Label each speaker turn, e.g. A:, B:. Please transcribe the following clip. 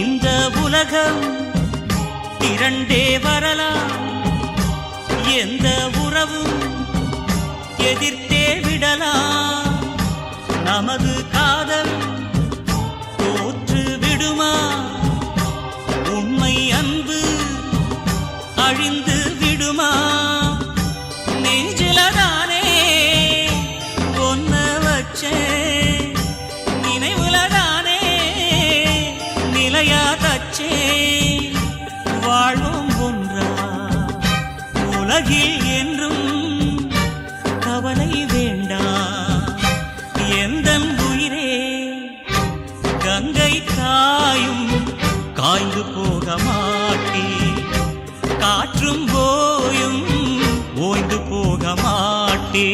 A: இந்த உலகம் இரண்டே வரலாம், எந்த உறவும் எதிர்த்தே விடலாம். நமது காதல் தோற்று விடுமா? உண்மை அன்பு அழிந்து விடுமா? நெஞ்சிலதானே ஒன்ன வச்சே, நினைவுலதானே நிலையா தச்சே. வாழும் ஒன்றா உலகில் என்றும் கவலை வேண்டாம். எந்தன் உயிரே கங்கை காயும் காய்ந்து போக மாட்டே, காற்றும் போயும் ஓய்ந்து போக மாட்டே.